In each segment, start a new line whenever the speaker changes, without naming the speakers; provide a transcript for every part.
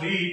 3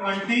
20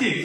6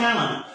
7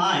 9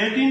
18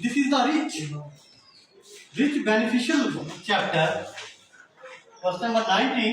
This is the rich beneficial chapter. Question number 19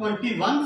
21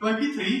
23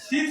26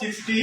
16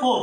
4